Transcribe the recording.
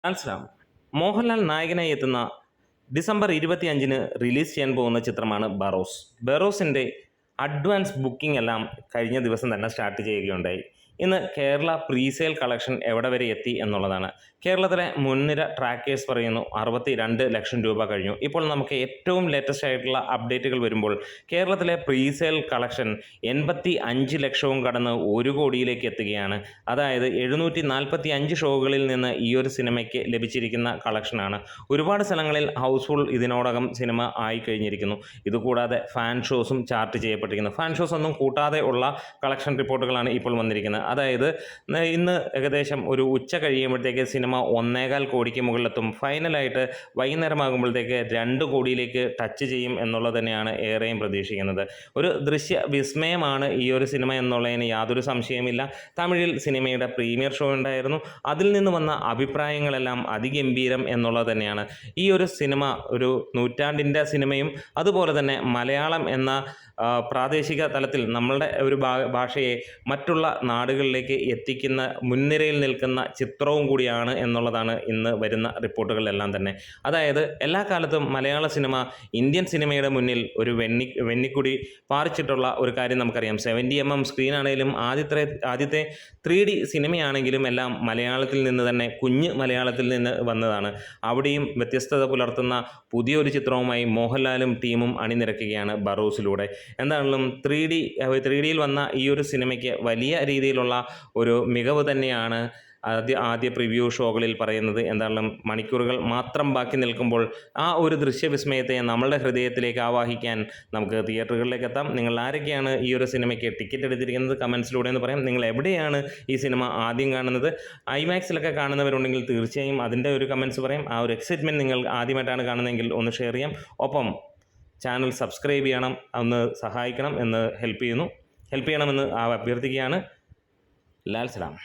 മനസ്സിലാവും. മോഹൻലാൽ നായകനായി എത്തുന്ന ഡിസംബർ 25-ന് റിലീസ് ചെയ്യാൻ പോകുന്ന ചിത്രമാണ് ബറോസ്. ബറോസിൻ്റെ അഡ്വാൻസ് ബുക്കിംഗ് എല്ലാം കഴിഞ്ഞ ദിവസം തന്നെ സ്റ്റാർട്ട് ചെയ്യുകയുണ്ടായി. ഇന്ന് കേരള പ്രീസെയിൽ കളക്ഷൻ എവിടെ വരെ എത്തി എന്നുള്ളതാണ്. കേരളത്തിലെ മുൻനിര ട്രാക്കേഴ്സ് പറയുന്നു 62 ലക്ഷം രൂപ കഴിഞ്ഞു. ഇപ്പോൾ നമുക്ക് ഏറ്റവും ലേറ്റസ്റ്റ് ആയിട്ടുള്ള അപ്ഡേറ്റുകൾ വരുമ്പോൾ കേരളത്തിലെ പ്രീസെയിൽ കളക്ഷൻ 85 ലക്ഷവും കടന്ന് 1 കോടിയിലേക്ക് എത്തുകയാണ്. അതായത് 745 ഷോകളിൽ നിന്ന് ഈ ഒരു സിനിമയ്ക്ക് ലഭിച്ചിരിക്കുന്ന കളക്ഷനാണ്. ഒരുപാട് സ്ഥലങ്ങളിൽ ഹൗസ്ഫുൾ ഇതിനോടകം സിനിമ ആയിക്കഴിഞ്ഞിരിക്കുന്നു. ഇതുകൂടാതെ ഫാൻ ഷോസും ചാർട്ട് ചെയ്യപ്പെട്ടിരിക്കുന്നു. ഫാൻ ഷോസ് ഒന്നും കൂട്ടാതെ ഉള്ള കളക്ഷൻ റിപ്പോർട്ടുകളാണ് ഇപ്പോൾ വന്നിരിക്കുന്നത്. അതായത് ഇന്ന് ഏകദേശം ഒരു ഉച്ച കഴിയുമ്പോഴത്തേക്ക് സിനിമ 1.25 കോടിക്ക് മുകളിലെത്തും. ഫൈനലായിട്ട് വൈകുന്നേരമാകുമ്പോഴത്തേക്ക് 2 കോടിയിലേക്ക് ടച്ച് ചെയ്യും എന്നുള്ളത് തന്നെയാണ് ഏറെയും പ്രതീക്ഷിക്കുന്നത്. ഒരു ദൃശ്യ വിസ്മയമാണ് ഈ ഒരു സിനിമ എന്നുള്ളതിന് യാതൊരു സംശയമില്ല. തമിഴിൽ സിനിമയുടെ പ്രീമിയർ ഷോ ഉണ്ടായിരുന്നു. അതിൽ നിന്ന് വന്ന അഭിപ്രായങ്ങളെല്ലാം അതിഗംഭീരം എന്നുള്ളത് തന്നെയാണ്. ഈ ഒരു സിനിമ ഒരു നൂറ്റാണ്ടിൻ്റെ സിനിമയും അതുപോലെ തന്നെ മലയാളം എന്ന പ്രാദേശിക തലത്തിൽ നമ്മളുടെ ഒരു ഭാഷയെ മറ്റുള്ള നാടുകളിലേക്ക് എത്തിക്കുന്ന മുൻനിരയിൽ നിൽക്കുന്ന ചിത്രവും കൂടിയാണ് എന്നുള്ളതാണ് ഇന്ന് വരുന്ന റിപ്പോർട്ടുകളിലെല്ലാം തന്നെ. അതായത് എല്ലാ കാലത്തും മലയാള സിനിമ ഇന്ത്യൻ സിനിമയുടെ മുന്നിൽ ഒരു വെന്നിക്കുടി പാറിച്ചിട്ടുള്ള ഒരു കാര്യം നമുക്കറിയാം. 70mm സ്ക്രീനാണെങ്കിലും ആദ്യത്തെ 3D സിനിമയാണെങ്കിലും എല്ലാം മലയാളത്തിൽ നിന്ന് തന്നെ, കുഞ്ഞ് മലയാളത്തിൽ നിന്ന് വന്നതാണ്. അവിടെയും വ്യത്യസ്തത പുലർത്തുന്ന പുതിയൊരു ചിത്രവുമായി മോഹൻലാലും ടീമും അണിനിരക്കുകയാണ് ബറോസിലൂടെ. എന്താണെങ്കിലും 3Dയിൽ വന്ന ഈ ഒരു സിനിമയ്ക്ക് വലിയ രീതിയിലുള്ള ഒരു മികവ് തന്നെയാണ് ആദ്യ പ്രിവ്യൂ ഷോകളിൽ പറയുന്നത്. എന്താണെങ്കിലും മണിക്കൂറുകൾ മാത്രം ബാക്കി നിൽക്കുമ്പോൾ ആ ഒരു ദൃശ്യവിസ്മയത്തെ നമ്മളുടെ ഹൃദയത്തിലേക്ക് ആവാഹിക്കാൻ നമുക്ക് തിയേറ്ററുകളിലേക്ക് എത്താം. നിങ്ങൾ ആരൊക്കെയാണ് ഈ ഒരു സിനിമയ്ക്ക് ടിക്കറ്റ് എടുത്തിരിക്കുന്നത് കമൻസിലൂടെ എന്ന് പറയാം. നിങ്ങൾ എവിടെയാണ് ഈ സിനിമ ആദ്യം കാണുന്നത്? ഐമാക്സിലൊക്കെ കാണുന്നവരുണ്ടെങ്കിൽ തീർച്ചയായും അതിൻ്റെ ഒരു കമൻസ് പറയാം. ആ ഒരു എക്സൈറ്റ്മെൻറ്റ് നിങ്ങൾ ആദ്യമായിട്ടാണ് കാണുന്നതെങ്കിൽ ഒന്ന് ഷെയർ ചെയ്യാം. ഒപ്പം ചാനൽ സബ്സ്ക്രൈബ് ചെയ്യണം, ഒന്ന് സഹായിക്കണം എന്ന് ഹെൽപ്പ് ചെയ്യണമെന്ന് അഭ്യർത്ഥിക്കുകയാണ്. ലാൽ സലാം.